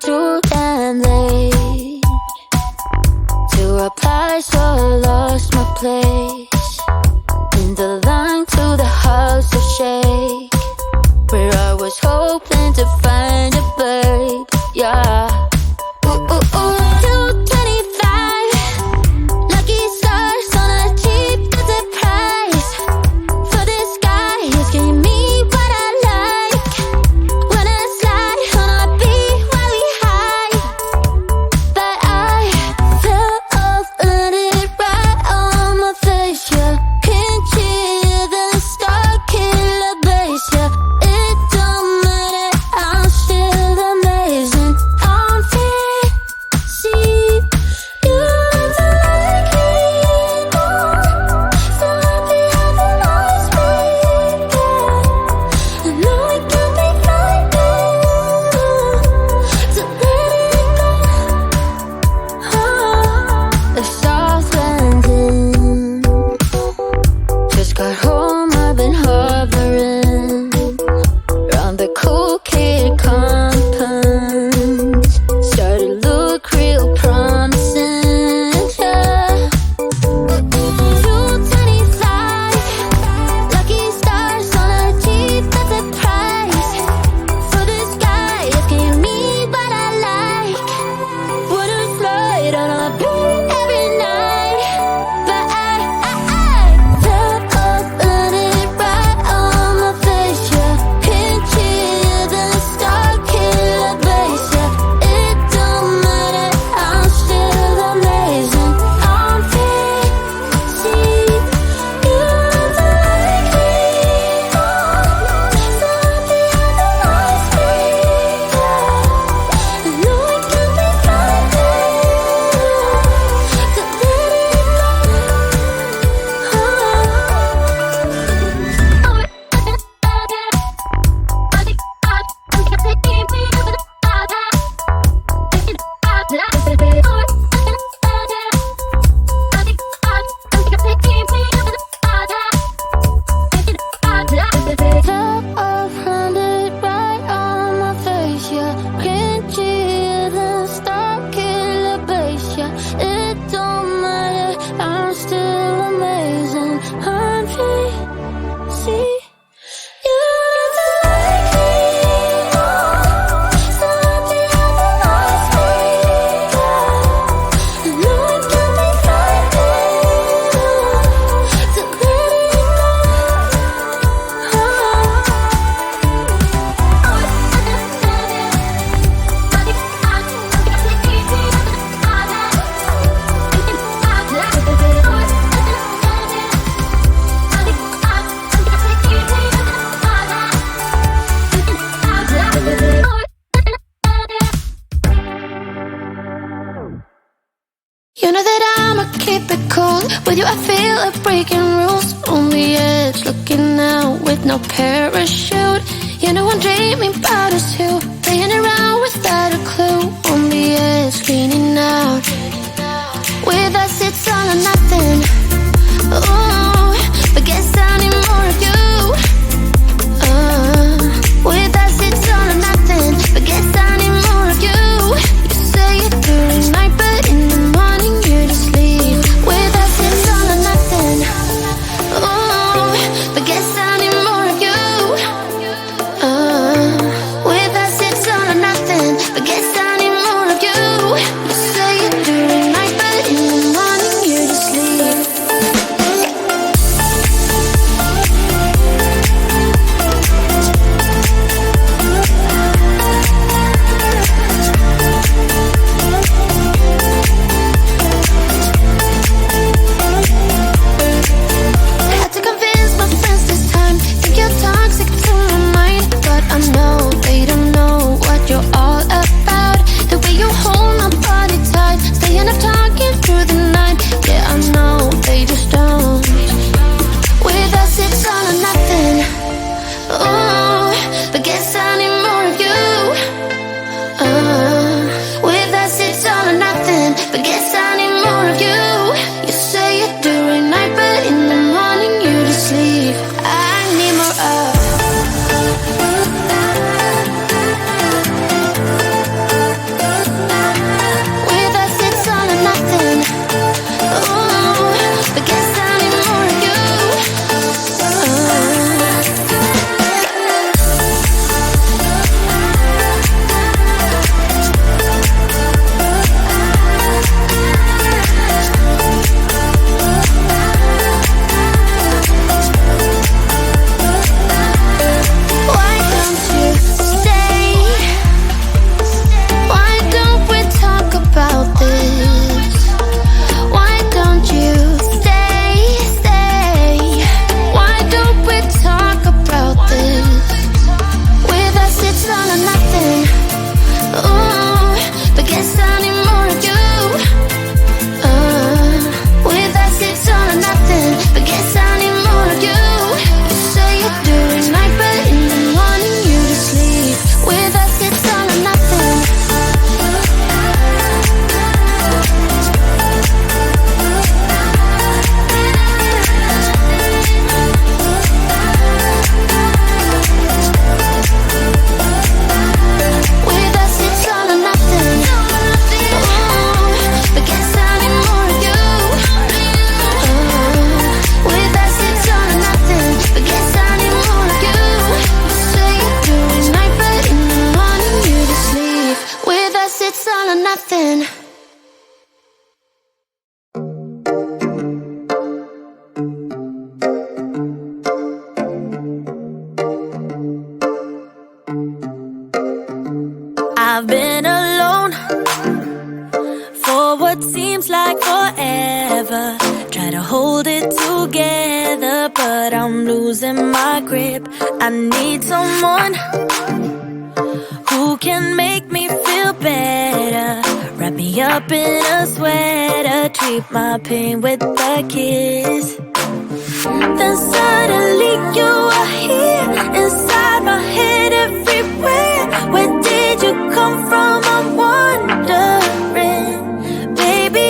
too damn late to reply, so I lost my place in the line to the house of shake, where I was hoping to find a babe, yeah. Ooh, ooh, ooh, 225, lucky stars on a cheap visit price. For this guy, he's giving me what I like. When I slide on a beat while we high, but I fell off and it right on my face, yeah. Can't hear the star killer bass, yeah. It don't matter, I'm still amazing. I'm free, see, you don't like me anymore. So happy having always been, yeah. I know it can be frightening to let it go. The South Landing, just got home, I've been hovering around the cool kid compounds. Started to look real promising, yeah. 225, lucky stars on a cheap visit price. For this guy, it's giving me what I like. Wanna slide on a beat every night, but I fell off and it right on my face, yeah. Can't hear the star killer bass, yeah. It don't matter, I'm still amazing. I'm free, see, you don't like me anymore. So happy having always been, yeah. I know it can be frightening to let it Fell off, landed right on my face, yeah. Can't hear the star killer bass, yeah. It don't matter, I'm still amazing. I'm free, see, you don't like me anymore. So happy having always been, yeah. I know it can be frightening to let it You know that I'ma keep it cool. With you I feel like breaking rules. On the edge, looking out with no parachute. You know I'm dreaming about us two, playing around without a clue. On the edge, leaning out. With us it's all or nothing. Ooh, but guess I need more of you. With us it's all or nothing, but guess I need more of you. You say it during night, but in the morning you just leave. With us it's all or nothing. Ooh, but guess I need more of you. With us it's nothing. I've been alone for what seems like forever. Try to hold it together, but I'm losing my grip. I need someone who can make me feel better. Wrap me up in a sweater, treat my pain with a kiss. Then suddenly you are here, inside my head, everywhere. Where did you come from? I'm wondering. Baby,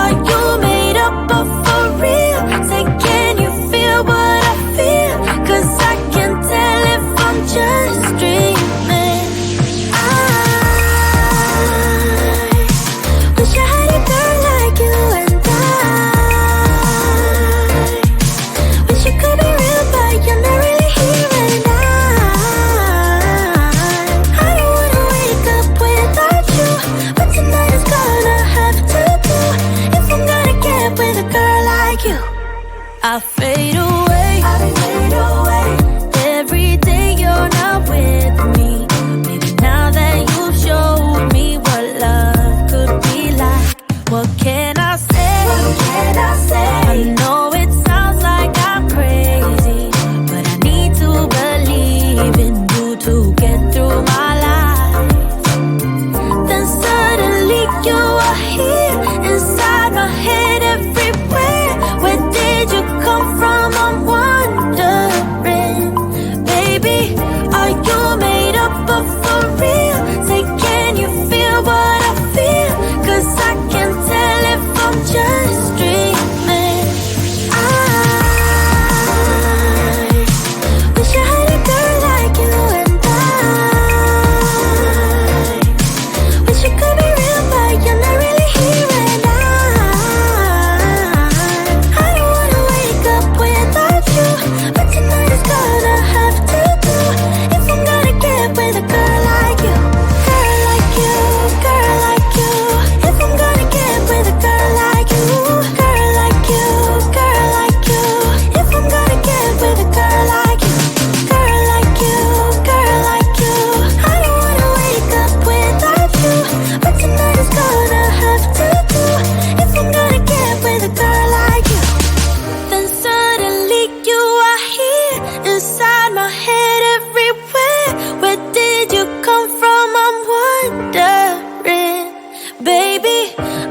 are you made up of for real? Say, can you feel what I feel? 'Cause I can tell if I'm just dreaming. I wish I had a girl like you, and I wish you could be real, but you're not really here. And I don't wanna wake up without you, but tonight is gonna have to do if I'm gonna get with a girl like you. I fade away, every day you're not with me. Maybe now that you've showed me what love could be like, what can I say? I know it sounds like I'm crazy, but I need to believe in you to get through my life. Then suddenly you are here, inside my head, everywhere. Where did you come from? I'm wondering. Baby, are you made up of for real? Say, can you feel what I feel? 'Cause I can tell if I'm just dreaming. I wish I had a girl like you, and I wish you could be real, but you're not really here. And I don't wanna wake up without you, but tonight is gonna have to do if I'm gonna get with a girl like you. Girl like you, girl like you. If I'm gonna get with a girl like you. Girl like you, girl like you. If I'm gonna get with a girl like you. Girl like you, girl like you. I don't wanna wake up without you, but tonight is gonna have to do if I'm gonna get with a girl like you. Then suddenly you are here, inside my head, everywhere. Where did you come from? I'm wondering. Baby,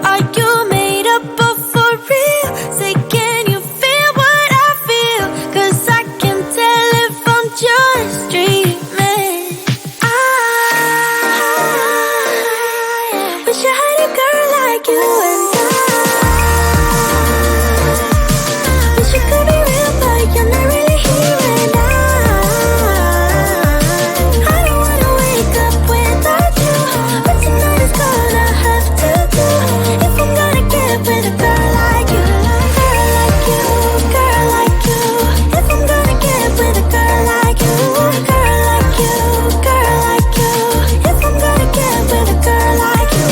are you made up of for real? Say, can you feel what I feel? 'Cause I can tell if I'm just dreaming. I wish I had a girl like you, and I wish you could be real, but you're not really here. And I don't wanna wake up without you, but tonight is gonna have to do if I'm gonna get with a girl like you. Girl like you, girl like you. If I'm gonna get with a girl like you. Girl like you, girl like you. If I'm gonna get with a girl like you.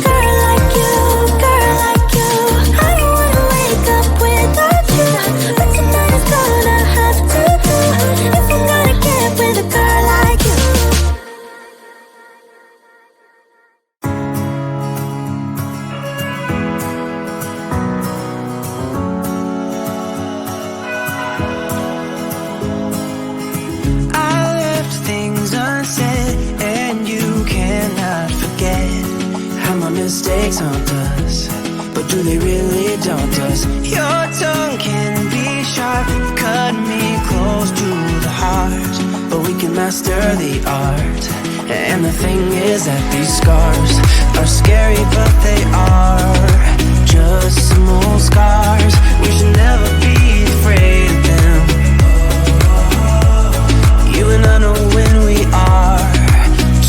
Girl like you, girl like you. I don't wanna wake up without you, but tonight is gonna have to do if I'm gonna get with a girl like you. I left things unsaid, and you cannot forget how my mistakes haunt us, but do they really daunt us? Your tongue can be sharp, cut me close to the heart, but we can master the art. And the thing is that these scars are scary, but they are just some old scars. We should never be afraid of them. You and I know when we are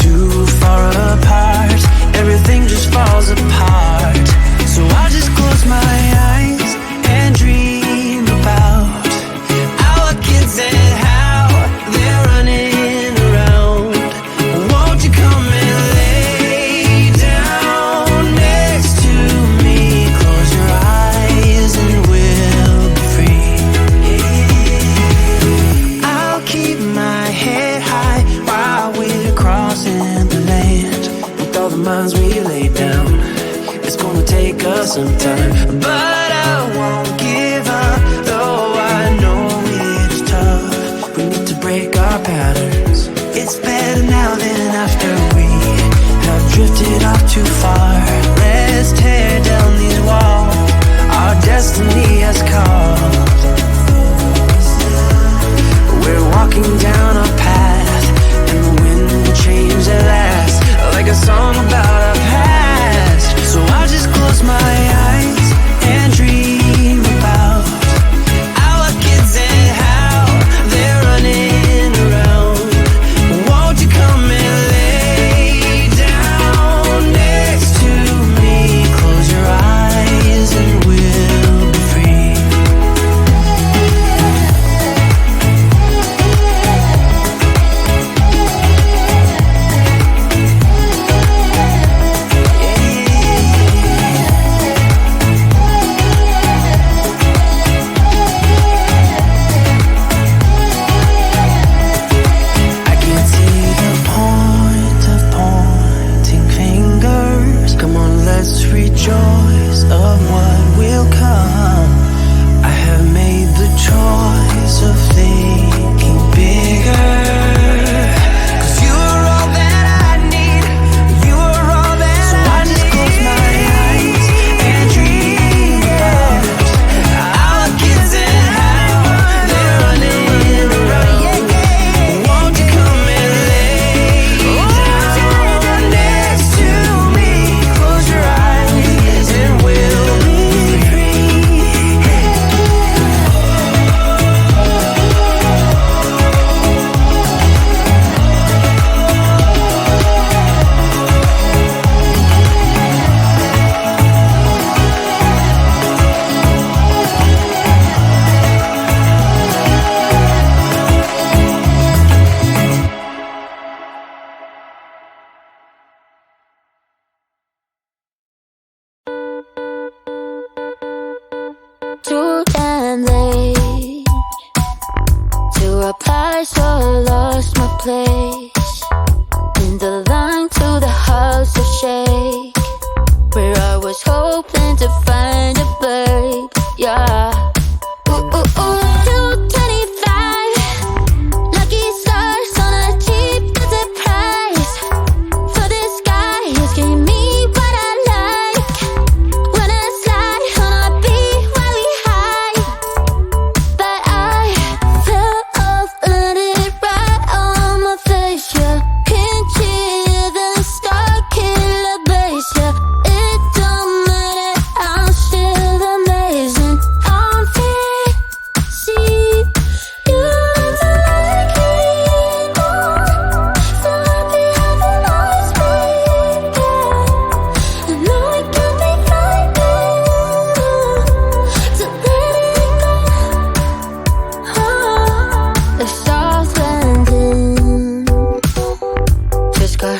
too far apart, everything just falls apart. So I just close my eyes and dream about our kids and how they're running around. Won't you come and lay down the minds we lay down. It's gonna take us some time, but I won't give up, though I know it's tough. We need to break our patterns. It's better now than after we have drifted off too far. Let's tear down these walls our destiny has called. We're walking down a path, and the wind will change at last, like a song about our past. So I'll just close my eyes and dream about our kids and how they're running around. Won't you come and lay down next to me? Close your eyes and we'll be free. I can see the point of pointing fingers. Come on, let's rejoice of what will come. I have made the choice of thinking bigger. 'Cause you are all that I need. You are all that so I need. So I just close my eyes and dream about our kids and how they're running around. Won't you come and lay down next to me? Close your eyes and we'll be free. Too damn late to reply, so I lost my place in the line to the house of shake, where I was hoping to find a babe. Yeah. Ooh, ooh, ooh. 225 lucky stars on a cheap visit price for this guy who's giving me what I like. When I slide on a beat while we hide, but I fell off, landed right on my face. Yeah, can't hear the star killer bass. Yeah, it don't matter, I'm still amazing. I'm free, see you don't like me anymore. So happy having always been. I know it can be frightening to let it go. The soft landing just got